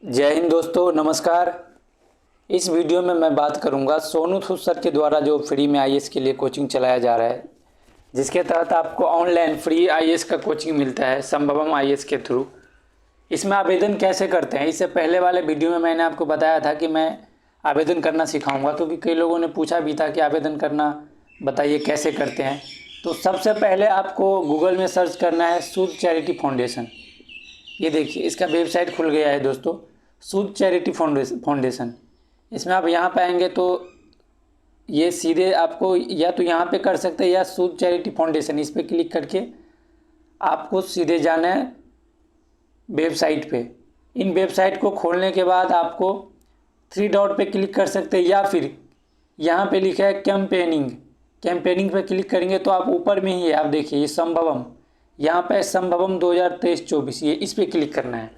जय हिंद दोस्तों, नमस्कार। इस वीडियो में मैं बात करूंगा सोनू सूद सर के द्वारा जो फ्री में आईएएस के लिए कोचिंग चलाया जा रहा है, जिसके तहत आपको ऑनलाइन फ्री आईएएस का कोचिंग मिलता है संभवम आईएएस के थ्रू। इसमें आवेदन कैसे करते हैं, इससे पहले वाले वीडियो में मैंने आपको बताया था कि मैं आवेदन करना सिखाऊंगा, क्योंकि कई लोगों ने पूछा भी था कि आवेदन करना बताइए कैसे करते हैं। तो सबसे पहले आपको गूगल में सर्च करना है सूद चैरिटी फाउंडेशन। ये देखिए, इसका वेबसाइट खुल गया है दोस्तों, सूद चैरिटी फाउंडेशन। इसमें आप यहाँ पे आएंगे तो ये सीधे आपको या तो यहाँ पे कर सकते हैं या सूद चैरिटी फाउंडेशन, इस पर क्लिक करके आपको सीधे जाना है वेबसाइट पे। इन वेबसाइट को खोलने के बाद आपको थ्री डॉट पे क्लिक कर सकते हैं, या फिर यहाँ पे लिखा है कैंपेनिंग पे क्लिक करेंगे तो आप ऊपर में ही है, आप देखिए ये संभवम, यहाँ पे संभवम 2023-24, ये इस पर क्लिक करना है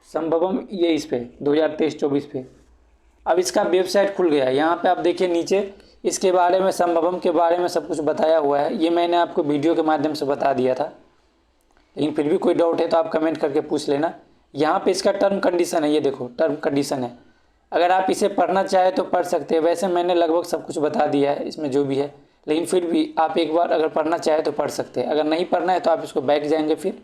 संभवम, ये इस पे 2023-24 पे। अब इसका वेबसाइट खुल गया है। यहाँ पे आप देखिए नीचे इसके बारे में, संभवम के बारे में सब कुछ बताया हुआ है। ये मैंने आपको वीडियो के माध्यम से बता दिया था, लेकिन फिर भी कोई डाउट है तो आप कमेंट करके पूछ लेना। यहाँ पे इसका टर्म कंडीशन है, ये देखो टर्म कंडीशन है। अगर आप इसे पढ़ना चाहें तो पढ़ सकते हैं, वैसे मैंने लगभग सब कुछ बता दिया है इसमें जो भी है, लेकिन फिर भी आप एक बार अगर पढ़ना चाहें तो पढ़ सकते हैं। अगर नहीं पढ़ना है तो आप इसको बैक जाएंगे, फिर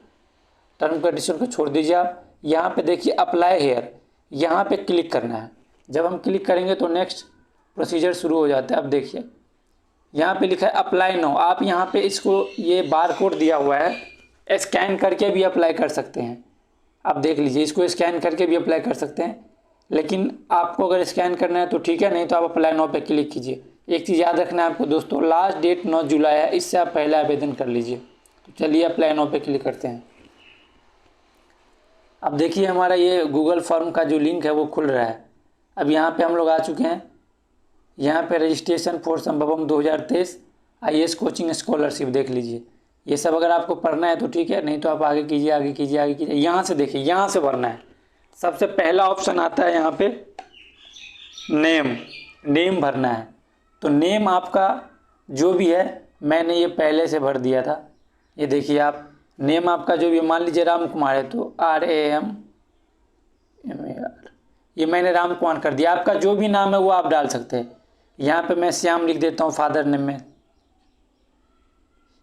टर्म कंडीशन को छोड़ दीजिए। आप यहाँ पे देखिए अप्लाई हेयर, यहाँ पे क्लिक करना है। जब हम क्लिक करेंगे तो नेक्स्ट प्रोसीजर शुरू हो जाता है। अब देखिए यहाँ पे लिखा है अप्लाई नाउ। आप यहाँ पे इसको, ये बार कोड दिया हुआ है, स्कैन करके भी अप्लाई कर सकते हैं। आप देख लीजिए, इसको स्कैन करके भी अप्लाई कर सकते हैं, लेकिन आपको अगर स्कैन करना है तो ठीक है, नहीं तो आप अप्लाई नाउ पे क्लिक कीजिए। एक चीज़ याद रखना है आपको दोस्तों, लास्ट डेट 9 जुलाई है, इससे आप पहले आवेदन कर लीजिए। तो चलिए अप्लाई नाउ पे क्लिक करते हैं। अब देखिए हमारा ये गूगल फॉर्म का जो लिंक है वो खुल रहा है। अब यहाँ पे हम लोग आ चुके हैं। यहाँ पे registration for संभवम 2023 IAS coaching scholarship देख लीजिए। ये सब अगर आपको पढ़ना है तो ठीक है, नहीं तो आप आगे कीजिए आगे कीजिए आगे कीजिए। यहाँ से देखिए, यहाँ से भरना है। सबसे पहला ऑप्शन आता है यहाँ पे नेम भरना है। तो नेम आपका जो भी है, मैंने ये पहले से भर दिया था। ये देखिए आप, नेम आपका जो भी, मान लीजिए राम कुमार है तो RAM, ये मैंने राम कुमार कर दिया। आपका जो भी नाम है वो आप डाल सकते हैं। यहाँ पे मैं श्याम लिख देता हूँ फादर नेम में,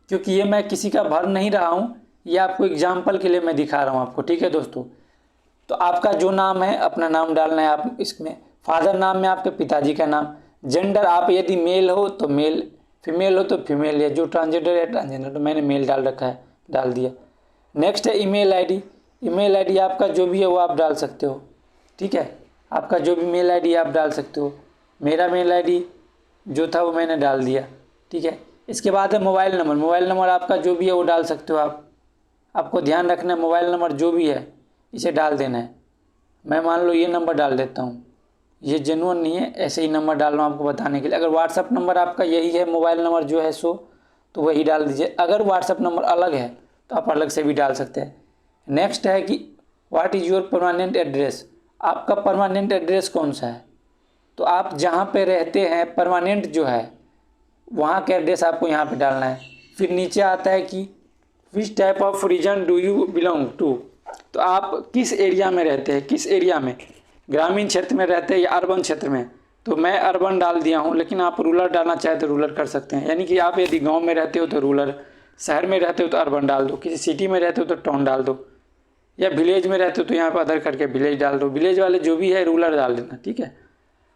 क्योंकि ये मैं किसी का भर नहीं रहा हूँ, ये आपको एग्जाम्पल के लिए मैं दिखा रहा हूँ आपको, ठीक है दोस्तों। तो आपका जो नाम है अपना नाम डालना है आप इसमें। फादर नाम में आपके पिताजी का नाम। जेंडर, आप यदि मेल हो तो मेल, फीमेल हो तो फीमेल, या जो ट्रांसजेंडर है ट्रांसजेंडर। तो मैंने मेल डाल रखा है, डाल दिया। नेक्स्ट है ईमेल आईडी आपका जो भी है वो आप डाल सकते हो, ठीक है। आपका जो भी मेल आईडी आप डाल सकते हो। मेरा मेल आईडी जो था वो मैंने डाल दिया, ठीक है। इसके बाद है मोबाइल नंबर आपका जो भी है वो डाल सकते हो आप। आपको ध्यान रखना है, मोबाइल नंबर जो भी है इसे डाल देना है। मैं मान लो ये नंबर डाल देता हूँ, ये जेन्युइन नहीं है, ऐसे ही नंबर डाल रहा हूँ आपको बताने के लिए। अगर व्हाट्सअप नंबर आपका यही है, मोबाइल नंबर जो है सो, तो वही डाल दीजिए। अगर व्हाट्सअप नंबर अलग है तो आप अलग से भी डाल सकते हैं। नेक्स्ट है कि what is your permanent address, आपका परमानेंट एड्रेस कौन सा है। तो आप जहाँ पे रहते हैं परमानेंट जो है, वहाँ का एड्रेस आपको यहाँ पे डालना है। फिर नीचे आता है कि which type of region do you belong to, तो आप किस एरिया में रहते हैं, किस एरिया में, ग्रामीण क्षेत्र में रहते हैं या अर्बन क्षेत्र में। तो मैं अर्बन डाल दिया हूँ, लेकिन आप रूरल डालना चाहे तो रूरल कर सकते हैं। यानी कि आप यदि गाँव में रहते हो तो रूरल, शहर में रहते हो तो अर्बन डाल दो, किसी सिटी में रहते हो तो टाउन डाल दो, या विलेज में रहते हो तो यहाँ पर अदर करके विलेज डाल दो। विलेज वाले जो भी है रूरल डाल देना, ठीक है।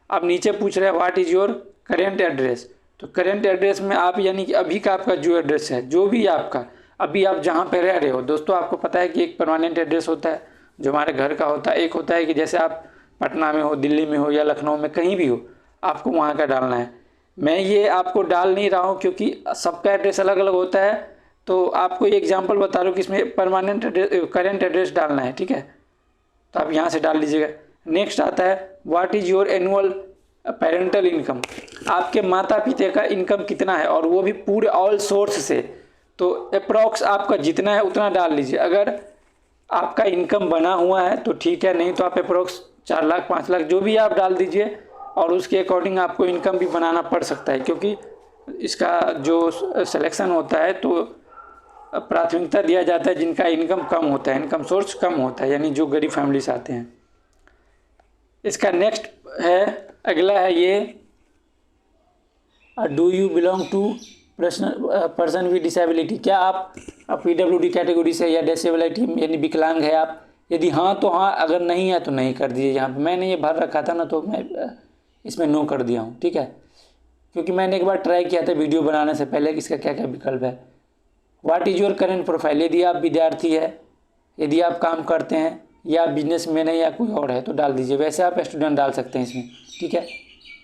अब नीचे पूछ रहे हैं what is your current address, तो करेंट एड्रेस में आप, यानी कि अभी का आपका जो एड्रेस है, जो भी आपका अभी आप जहाँ पे रह रहे हो। दोस्तों आपको पता है कि एक परमानेंट एड्रेस होता है जो हमारे घर का होता है, एक होता है कि जैसे आप पटना में हो, दिल्ली में हो या लखनऊ में, कहीं भी हो, आपको वहाँ का डालना है। मैं ये आपको डाल नहीं रहा हूँ क्योंकि सबका एड्रेस अलग अलग होता है, तो आपको ये एग्जांपल बता रहा हूँ कि इसमें परमानेंट एड्रेस, करेंट एड्रेस डालना है, ठीक है। तो आप यहाँ से डाल लीजिएगा। नेक्स्ट आता है what is your annual parental income, आपके माता पिता का इनकम कितना है, और वो भी पूरे ऑल सोर्स से। तो अप्रॉक्स आपका जितना है उतना डाल लीजिए। अगर आपका इनकम बना हुआ है तो ठीक है, नहीं तो आप अप्रॉक्स 4 लाख 5 लाख जो भी आप डाल दीजिए, और उसके अकॉर्डिंग आपको इनकम भी बनाना पड़ सकता है, क्योंकि इसका जो सिलेक्शन होता है तो प्राथमिकता दिया जाता है जिनका इनकम कम होता है, इनकम सोर्स कम होता है, यानी जो गरीब फैमिली से आते हैं। इसका नेक्स्ट है, अगला है ये, do you belong to person with disability, क्या आप PWD कैटेगरी से या डिसेबिलिटी यानी विकलांग है आप? यदि हाँ तो हाँ, अगर नहीं है तो नहीं कर दीजिए। यहाँ पे मैंने ये भर रखा था ना, तो मैं इसमें नो कर दिया हूँ, ठीक है, क्योंकि मैंने एक बार ट्राई किया था वीडियो बनाने से पहले कि इसका क्या क्या विकल्प है। What is your current profile, यदि आप विद्यार्थी है, यदि आप काम करते हैं, या बिजनेसमैन है, या कोई और है तो डाल दीजिए, वैसे आप स्टूडेंट डाल सकते हैं इसमें, ठीक है।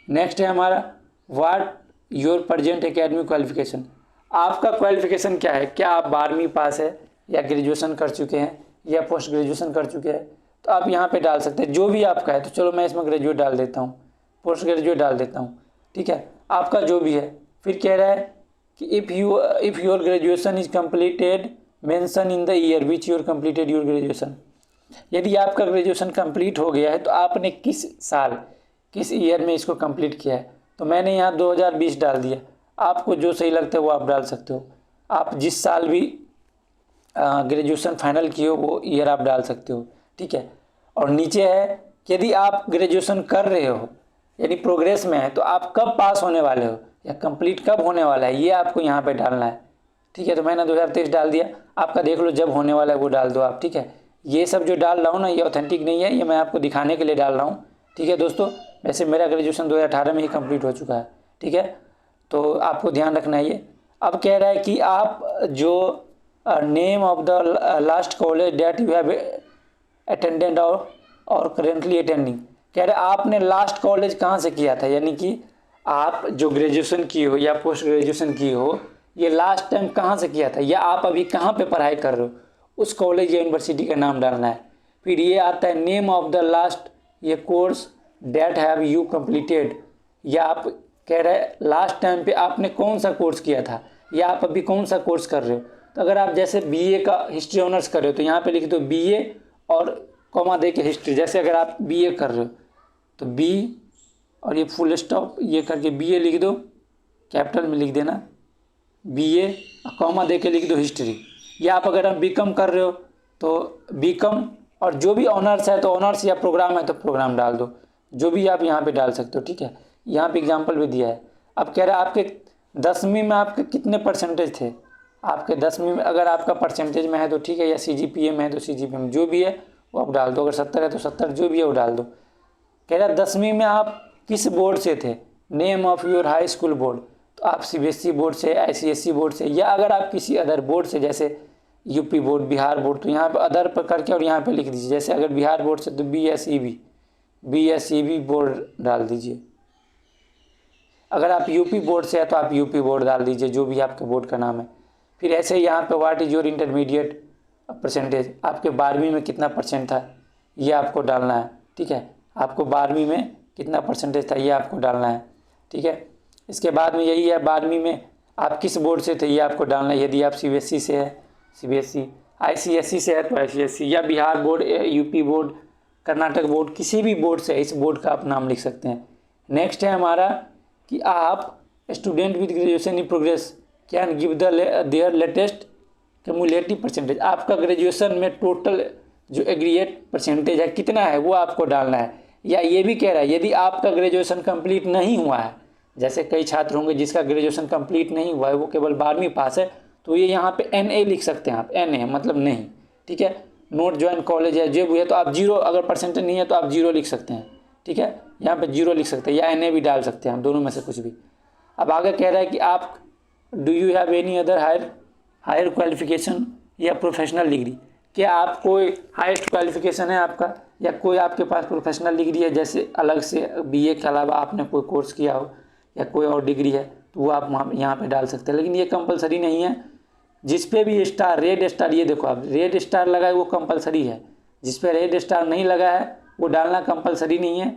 नेक्स्ट है हमारा, what your present academic qualification, आपका क्वालिफिकेशन क्या है, क्या आप 12वीं पास है, या ग्रेजुएशन कर चुके हैं, या पोस्ट ग्रेजुएशन कर चुके हैं, तो आप यहाँ पे डाल सकते हैं जो भी आपका है। तो चलो मैं इसमें ग्रेजुएट डाल देता हूँ, पोस्ट ग्रेजुएट डाल देता हूँ, ठीक है, आपका जो भी है। फिर कह रहा है कि if your graduation is completed mention in the year which you're completed your graduation, यदि आपका ग्रेजुएशन कंप्लीट हो गया है तो आपने किस साल, किस ईयर में इसको कंप्लीट किया है। तो मैंने यहाँ 2020 डाल दिया, आपको जो सही लगता है वो आप डाल सकते हो। आप जिस साल भी ग्रेजुएशन फाइनल किए हो वो ईयर आप डाल सकते हो, ठीक है। और नीचे है कि यदि आप ग्रेजुएशन कर रहे हो यानी प्रोग्रेस में है, तो आप कब पास होने वाले हो या कंप्लीट कब होने वाला है, ये आपको यहाँ पे डालना है, ठीक है। तो मैंने 2023 डाल दिया, आपका देख लो जब होने वाला है वो डाल दो आप, ठीक है। ये सब जो डाल रहा हूँ ना, ये ऑथेंटिक नहीं है, ये मैं आपको दिखाने के लिए डाल रहा हूँ, ठीक है दोस्तों। वैसे मेरा ग्रेजुएशन 2018 में ही कंप्लीट हो चुका है, ठीक है, तो आपको ध्यान रखना है ये। अब कह रहा है कि आप जो name of the last college that you have attended और करेंटली अटेंडिंग, कह रहे आपने लास्ट कॉलेज कहाँ से किया था, यानी कि आप जो ग्रेजुएशन की हो या पोस्ट ग्रेजुएशन की हो, ये लास्ट टाइम कहाँ से किया था, या आप अभी कहाँ पे पढ़ाई कर रहे हो, उस कॉलेज या यूनिवर्सिटी का नाम डालना है। फिर ये आता है नेम ऑफ द लास्ट ये course that have you completed, या आप कह रहे हैं लास्ट टाइम पे आपने कौन सा कोर्स किया था, या आप अभी कौन सा कोर्स कर रहे हो। तो अगर आप जैसे BA का हिस्ट्री ऑनर्स कर रहे हो तो यहाँ पे लिख दो BA और कॉमा दे के हिस्ट्री। जैसे अगर आप BA कर रहे हो तो B और ये फुल स्टॉप ये करके BA लिख दो, कैपिटल में लिख देना BA, कॉमा दे के लिख दो हिस्ट्री। या आप अगर आप BCom कर रहे हो तो BCom, और जो भी ऑनर्स है तो ऑनर्स, या प्रोग्राम है तो प्रोग्राम डाल दो, जो भी आप यहाँ पे डाल सकते हो, ठीक है। यहाँ पे एग्जांपल भी दिया है। अब कह रहा है आपके 10वीं में आपके कितने परसेंटेज थे, आपके 10वीं में अगर आपका परसेंटेज में है तो ठीक है, या CGPA में है तो CGPA में जो भी है वो आप डाल दो, अगर 70 है तो 70, जो भी है वो डाल दो। कह रहा है 10वीं में आप किस बोर्ड से थे, name of your high school board, तो आप CBSE बोर्ड से, ICSE बोर्ड से, या अगर आप किसी अदर बोर्ड से जैसे UP बोर्ड, बिहार बोर्ड, तो यहाँ पे अदर पर करके और यहाँ पे लिख दीजिए। जैसे अगर बिहार बोर्ड से तो BSEB बोर्ड डाल दीजिए। अगर आप UP बोर्ड से है तो आप UP बोर्ड डाल दीजिए, जो भी आपके बोर्ड का नाम है। फिर ऐसे ही यहाँ पे what is your intermediate percentage, आपके 12वीं में कितना परसेंट था ये आपको डालना है, ठीक है। आपको 12वीं में कितना परसेंटेज था ये आपको डालना है, ठीक है। इसके बाद में यही है 12वीं में आप किस बोर्ड से थे ये आपको डालना है। यदि आप CBSE से है CBSE, ICSE से है तो ICSE, या Bihar board, UP board, Karnataka board, किसी भी बोर्ड से इस बोर्ड का आप नाम लिख सकते हैं। नेक्स्ट है हमारा कि आप student with graduation in progress can give their latest cumulative percentage, आपका ग्रेजुएशन में टोटल जो एग्रीगेट परसेंटेज है कितना है वो आपको डालना है। या ये भी कह रहा है यदि आपका ग्रेजुएशन कंप्लीट नहीं हुआ है, जैसे कई छात्र होंगे जिसका ग्रेजुएशन कंप्लीट नहीं हुआ है, वो केवल 12वीं पास है, तो ये यहाँ पे NA लिख सकते हैं आप, NA मतलब नहीं, ठीक है। नोट ज्वाइन कॉलेज है जो भी है तो आप 0, अगर परसेंटेज नहीं है तो आप 0 लिख सकते हैं, ठीक है। यहाँ पे 0 लिख सकते हैं या NA भी डाल सकते हैं हम, दोनों में से कुछ भी। अब आगे कह रहा है कि आप do you have any other higher qualification या प्रोफेशनल डिग्री, क्या आप कोई हाईएस्ट क्वालिफिकेशन है आपका, या कोई आपके पास प्रोफेशनल डिग्री है, जैसे अलग से BA के अलावा आपने कोई कोर्स किया हो या कोई और डिग्री है, तो वो आप वहाँ यहाँ पे डाल सकते हैं। लेकिन ये कंपलसरी नहीं है। जिस पे भी स्टार, रेड स्टार, ये देखो आप रेड स्टार लगा है वो कंपलसरी है, जिस पे रेड स्टार नहीं लगा है वो डालना कंपलसरी नहीं है।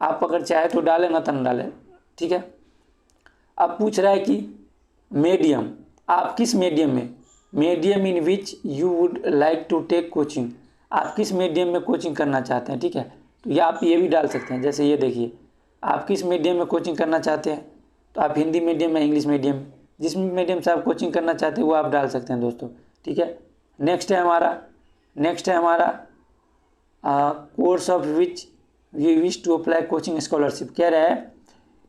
आप अगर चाहे तो डालें, ना तो न डालें, ठीक है। अब पूछ रहा है कि मीडियम, आप किस मीडियम में, medium in which you would like to take coaching, आप किस मीडियम में कोचिंग करना चाहते हैं, ठीक है। तो ये आप ये भी डाल सकते हैं। जैसे ये देखिए, आप किस मीडियम में कोचिंग करना चाहते हैं, तो आप हिंदी मीडियम या इंग्लिश मीडियम, जिस मीडियम से आप कोचिंग करना चाहते हैं वो आप डाल सकते हैं दोस्तों, ठीक है। नेक्स्ट है हमारा course of which we wish to apply coaching scholarship. कह रहा है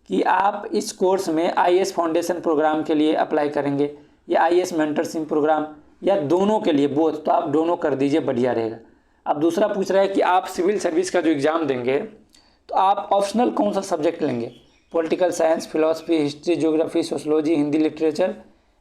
कि आप इस कोर्स में आईएएस फाउंडेशन प्रोग्राम के लिए अप्लाई करेंगे या आईएएस मेंटरशिप प्रोग्राम या दोनों के लिए, बोथ, तो आप दोनों कर दीजिए, बढ़िया रहेगा। अब दूसरा पूछ रहा है कि आप सिविल सर्विस का जो एग्ज़ाम देंगे तो आप ऑप्शनल कौन सा सब्जेक्ट लेंगे, political science, philosophy, history, geography, sociology, Hindi literature,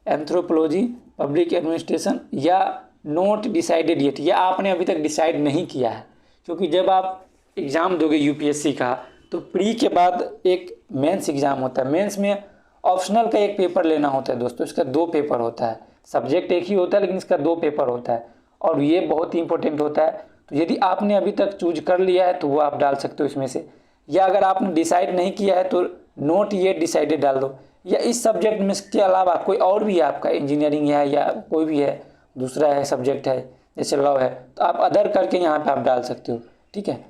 anthropology, public administration, या नॉट डिसाइडेड येट, या आपने अभी तक डिसाइड नहीं किया है। क्योंकि जब आप एग्ज़ाम दोगे यूपीएससी का तो प्री के बाद एक मेंस एग्ज़ाम होता है, मेंस में ऑप्शनल का एक पेपर लेना होता है दोस्तों, इसका 2 पेपर होता है, सब्जेक्ट एक ही होता है लेकिन इसका 2 पेपर होता है और ये बहुत ही इंपॉर्टेंट होता है। तो यदि आपने अभी तक चूज कर लिया है तो वो आप डाल सकते हो इसमें से, या अगर आपने डिसाइड नहीं किया है तो नॉट येट डिसाइडेड डाल दो, या इस सब्जेक्ट में इसके अलावा कोई और भी है आपका, इंजीनियरिंग है या कोई भी है दूसरा है सब्जेक्ट है जैसे लगाव है, तो आप अदर करके यहाँ पे आप डाल सकते हो। ठीक है,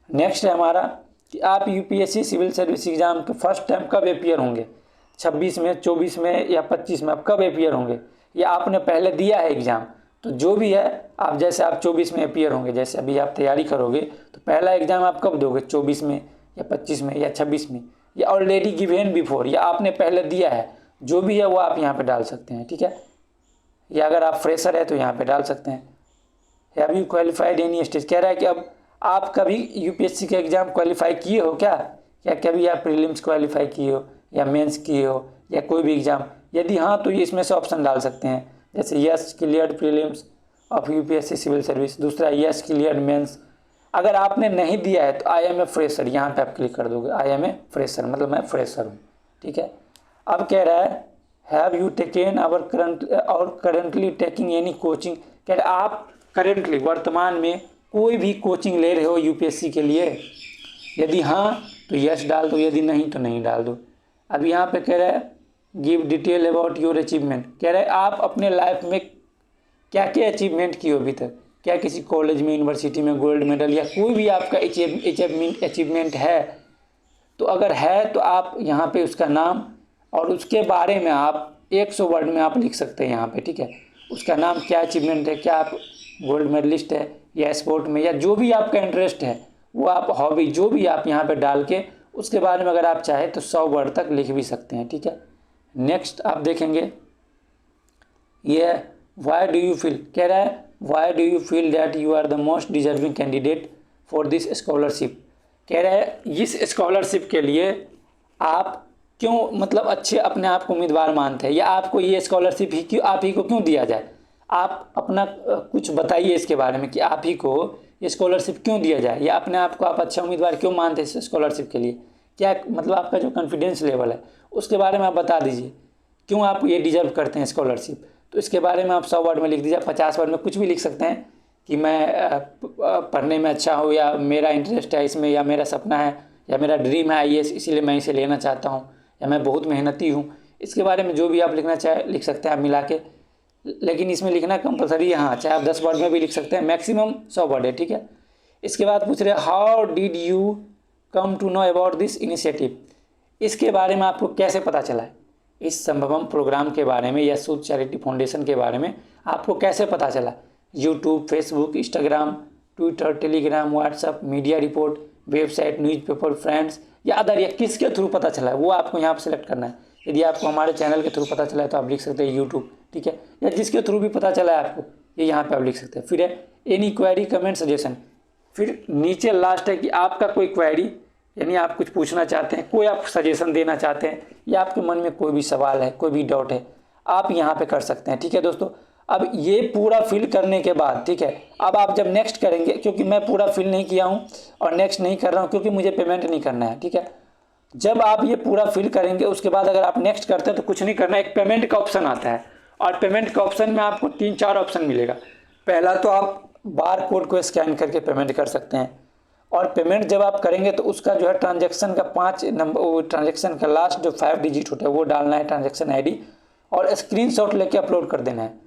नेक्स्ट है हमारा कि आप यूपीएससी सिविल सर्विस एग्ज़ाम के फर्स्ट टाइम कब अपियर होंगे, 26 में, 24 में या 25 में, आप कब अपियर होंगे, या आपने पहले दिया है एग्ज़ाम, तो जो भी है आप, जैसे आप 24 में अपियर होंगे, जैसे अभी आप तैयारी करोगे तो पहला एग्ज़ाम आप कब दोगे, 24 में या 25 में या 26 में, या ऑलरेडी गिवन बिफोर, या आपने पहले दिया है, जो भी है वो आप यहाँ पे डाल सकते हैं। ठीक है, या अगर आप फ्रेशर है तो यहाँ पे डाल सकते हैं। Have you qualified any stage, कह रहा है कि अब आप कभी यूपीएससी का एग्ज़ाम क्वालिफाई किए हो क्या कभी आप प्रीलिम्स क्वालिफाई किए हो या मेंस किए हो या कोई भी एग्ज़ाम, यदि हाँ तो ये इसमें से ऑप्शन डाल सकते हैं, जैसे yes cleared prelims of UPSC civil service, दूसरा यस क्लियर्ड मेंस। अगर आपने नहीं दिया है तो आई एम ए फ्रेशर, यहाँ पे आप क्लिक कर दोगे, आई एम ए फ्रेशर मतलब मैं फ्रेशर हूँ। ठीक है, अब कह रहा है have you taken or currently taking any coaching, कह रहा है आप करेंटली वर्तमान में कोई भी कोचिंग ले रहे हो यूपीएससी के लिए, यदि हाँ तो यस डाल दो, यदि नहीं तो नहीं डाल दो। अब यहाँ पे कह रहा है give detail about your achievement, कह रहा है आप अपने लाइफ में क्या क्या अचीवमेंट किए हो अभी तक, क्या किसी कॉलेज में, यूनिवर्सिटी में गोल्ड मेडल या कोई भी आपका अचीवमेंट है, तो अगर है तो आप यहाँ पे उसका नाम और उसके बारे में आप 100 वर्ड में आप लिख सकते हैं यहाँ पे। ठीक है, उसका नाम, क्या अचीवमेंट है, क्या आप गोल्ड मेडलिस्ट है या स्पोर्ट में, या जो भी आपका इंटरेस्ट है वो आप, हॉबी, जो भी आप यहाँ पे डाल के उसके बारे में अगर आप चाहें तो 100 वर्ड तक लिख भी सकते हैं। ठीक है, नेक्स्ट आप देखेंगे ये वाई डू यू फील, कह रहा है why do you feel that you are the most deserving candidate for this scholarship, कह रहा है इस स्कॉलरशिप के लिए आप क्यों, मतलब अच्छे अपने आप को उम्मीदवार मानते हैं, या आपको ये स्कॉलरशिप ही क्यों, आप ही को क्यों दिया जाए, आप अपना कुछ बताइए इसके बारे में कि आप ही को ये स्कॉलरशिप क्यों दिया जाए, या अपने आप को आप अच्छा उम्मीदवार क्यों मानते हैं इस स्कॉलरशिप के लिए, क्या मतलब आपका जो कॉन्फिडेंस लेवल है उसके बारे में आप बता दीजिए, क्यों आप ये डिजर्व करते हैं स्कॉलरशिप। तो इसके बारे में आप 100 वर्ड में लिख दीजिए, 50 वर्ड में कुछ भी लिख सकते हैं कि मैं पढ़ने में अच्छा हूँ, या मेरा इंटरेस्ट है इसमें, या मेरा सपना है, या मेरा ड्रीम है आईएएस इसीलिए मैं इसे लेना चाहता हूँ, या मैं बहुत मेहनती हूँ। इसके बारे में जो भी आप लिखना चाहे लिख सकते हैं आप मिला के, लेकिन इसमें लिखना कंपलसरी है, हाँ, चाहे आप 10 वर्ड में भी लिख सकते हैं, मैक्सिमम 100 वर्ड है। ठीक है, इसके बाद पूछ रहे how did you come to know about this initiative, इसके बारे में आपको कैसे पता चला है, इस संभवम प्रोग्राम के बारे में या सूद चैरिटी फाउंडेशन के बारे में आपको कैसे पता चला, YouTube, Facebook, Instagram, Twitter, Telegram, WhatsApp, media report, website, newspaper, friends या अदर, या किसके थ्रू पता चला है वो आपको यहाँ पर सेलेक्ट करना है। यदि आपको हमारे चैनल के थ्रू पता चला है तो आप लिख सकते हैं यूट्यूब। ठीक है, या जिसके थ्रू भी पता चला है आपको ये यहाँ पे आप लिख सकते हैं। फिर है एनी क्वेरी, कमेंट, सजेशन, फिर नीचे लास्ट है कि आपका कोई क्वेरी, यानी आप कुछ पूछना चाहते हैं, कोई आप सजेशन देना चाहते हैं, या आपके मन में कोई भी सवाल है, कोई भी डाउट है, आप यहाँ पे कर सकते हैं। ठीक है दोस्तों, अब ये पूरा फिल करने के बाद, ठीक है, अब आप जब नेक्स्ट करेंगे, क्योंकि मैं पूरा फिल नहीं किया हूँ और नेक्स्ट नहीं कर रहा हूँ क्योंकि मुझे पेमेंट नहीं करना है। ठीक है, जब आप ये पूरा फिल करेंगे उसके बाद अगर आप नेक्स्ट करते हैं तो कुछ नहीं करना, एक पेमेंट का ऑप्शन आता है और पेमेंट का ऑप्शन में आपको 3-4 ऑप्शन मिलेगा। पहला तो आप बार कोड को स्कैन करके पेमेंट कर सकते हैं, और पेमेंट जब आप करेंगे तो उसका जो है ट्रांजैक्शन का 5 नंबर, वो ट्रांजैक्शन का लास्ट जो 5 डिजिट होता है वो डालना है, ट्रांजैक्शन आईडी, और स्क्रीनशॉट लेके अपलोड कर देना है।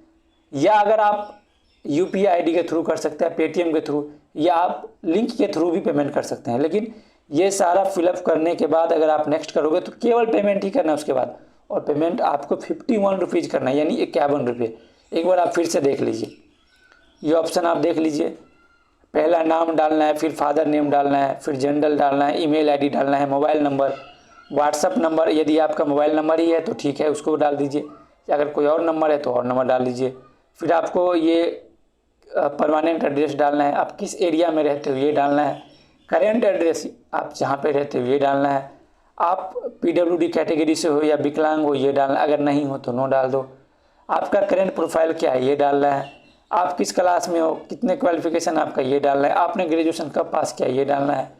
या अगर आप यूपीआई आईडी के थ्रू कर सकते हैं, पेटीएम के थ्रू, या आप लिंक के थ्रू भी पेमेंट कर सकते हैं। लेकिन ये सारा फिलअप करने के बाद अगर आप नेक्स्ट करोगे तो केवल पेमेंट ही करना है उसके बाद, और पेमेंट आपको 51 रुपीज़ करना है, यानी 51 रुपये। एक बार आप फिर से देख लीजिए, ये ऑप्शन आप देख लीजिए, पहला नाम डालना है, फिर फादर नेम डालना है, फिर जेंडर डालना है, ईमेल आईडी डालना है, मोबाइल नंबर, व्हाट्सअप नंबर, यदि आपका मोबाइल नंबर ही है तो ठीक है उसको डाल दीजिए, अगर कोई और नंबर है तो और नंबर डाल दीजिए। फिर आपको ये परमानेंट एड्रेस डालना है, आप किस एरिया में रहते हो ये डालना है, करेंट एड्रेस आप जहाँ पे रहते हो ये डालना है, आप PWD कैटेगरी से हो या विकलांग हो ये डालना है, अगर नहीं हो तो नो डाल दो। आपका करेंट प्रोफाइल क्या है ये डालना है, आप किस क्लास में हो, कितने क्वालिफिकेशन आपका ये डालना है, आपने ग्रेजुएशन कब पास किया ये डालना है।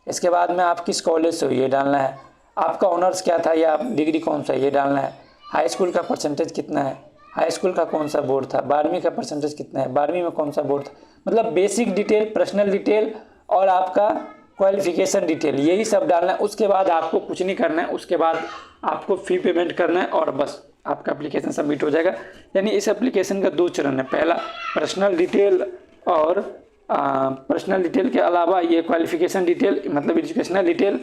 इसके बाद में आप किस कॉलेज से हो ये डालना है, आपका ऑनर्स क्या था या डिग्री कौन सा ये डालना है, हाई स्कूल का परसेंटेज कितना है, हाई स्कूल का कौन सा बोर्ड था, 12वीं का परसेंटेज कितना है, 12वीं में कौन सा बोर्ड था, मतलब बेसिक डिटेल, पर्सनल डिटेल और आपका क्वालिफिकेशन डिटेल, यही सब डालना है। उसके बाद आपको कुछ नहीं करना है, उसके बाद आपको फी पेमेंट करना है और बस आपका एप्लीकेशन सबमिट हो जाएगा। यानी इस एप्लीकेशन का 2 चरण है, पहला पर्सनल डिटेल और पर्सनल डिटेल के अलावा ये क्वालिफिकेशन डिटेल मतलब एजुकेशनल डिटेल,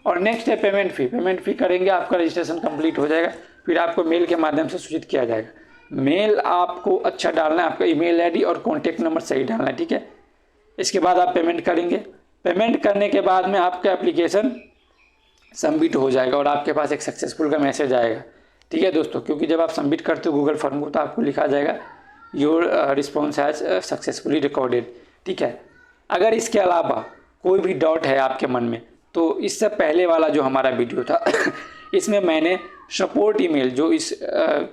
और नेक्स्ट है पेमेंट फ़ी। पेमेंट फ़ी करेंगे आपका रजिस्ट्रेशन कंप्लीट हो जाएगा, फिर आपको मेल के माध्यम से सूचित किया जाएगा। मेल आपको अच्छा डालना है, आपका ईमेल आईडी और कॉन्टैक्ट नंबर सही डालना है, ठीक है। इसके बाद आप पेमेंट करेंगे, पेमेंट करने के बाद में आपका एप्लीकेशन सबमिट हो जाएगा और आपके पास एक सक्सेसफुल का मैसेज आएगा, ठीक है दोस्तों। क्योंकि जब आप सबमिट करते हो गूगल फॉर्म को तो आपको लिखा जाएगा your response has successfully recorded, ठीक है। अगर इसके अलावा कोई भी डाउट है आपके मन में तो इससे पहले वाला जो हमारा वीडियो था इसमें मैंने सपोर्ट ईमेल जो इस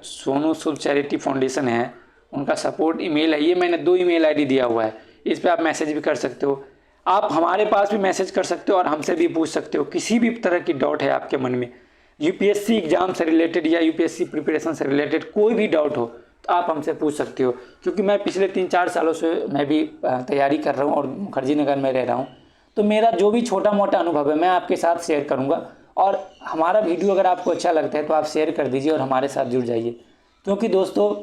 सोनू सूद चैरिटी फाउंडेशन है उनका सपोर्ट ईमेल है, ये मैंने 2 ईमेल आईडी दिया हुआ है, इस पर आप मैसेज भी कर सकते हो, आप हमारे पास भी मैसेज कर सकते हो और हमसे भी पूछ सकते हो। किसी भी तरह की डाउट है आपके मन में, यूपीएससी एग्जाम से रिलेटेड या यूपीएससी प्रिपरेशन से रिलेटेड कोई भी डाउट हो तो आप हमसे पूछ सकते हो। क्योंकि मैं पिछले 3-4 सालों से मैं भी तैयारी कर रहा हूँ और मुखर्जी नगर में रह रहा हूँ, तो मेरा जो भी छोटा मोटा अनुभव है मैं आपके साथ शेयर करूँगा। और हमारा वीडियो अगर आपको अच्छा लगता है तो आप शेयर कर दीजिए और हमारे साथ जुड़ जाइए। क्योंकि दोस्तों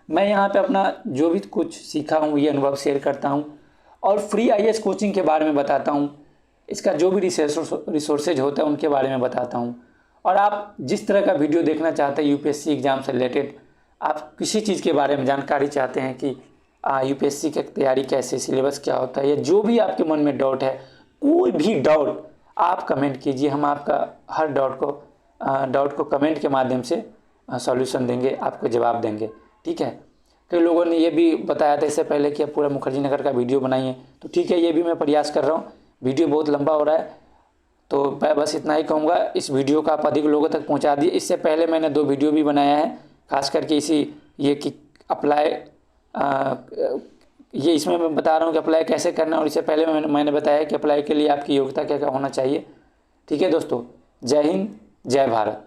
मैं यहाँ पे अपना जो भी कुछ सीखा हूँ ये अनुभव शेयर करता हूँ और फ्री IAS कोचिंग के बारे में बताता हूँ, इसका जो भी रिसोर्सेज होता है उनके बारे में बताता हूँ। और आप जिस तरह का वीडियो देखना चाहते हैं यूपीएससी एग्ज़ाम से रिलेटेड, आप किसी चीज़ के बारे में जानकारी चाहते हैं कि यूपीएससी की तैयारी कैसे, सिलेबस क्या होता है, या जो भी आपके मन में डाउट है, कोई भी डाउट आप कमेंट कीजिए, हम आपका हर डाउट को कमेंट के माध्यम से सॉल्यूशन देंगे, आपको जवाब देंगे, ठीक है। कई लोगों ने ये भी बताया था इससे पहले कि आप पूरा मुखर्जी नगर का वीडियो बनाइए, तो ठीक है ये भी मैं प्रयास कर रहा हूँ। वीडियो बहुत लंबा हो रहा है तो मैं बस इतना ही कहूँगा, इस वीडियो का आप अधिक लोगों तक पहुँचा दिए। इससे पहले मैंने 2 वीडियो भी बनाया है, खास करके ये कि अप्लाई ये इसमें मैं बता रहा हूँ कि अप्लाई कैसे करना है, और इससे पहले मैंने बताया कि अप्लाई के लिए आपकी योग्यता क्या क्या होना चाहिए, ठीक है दोस्तों। जय हिंद, जय भारत।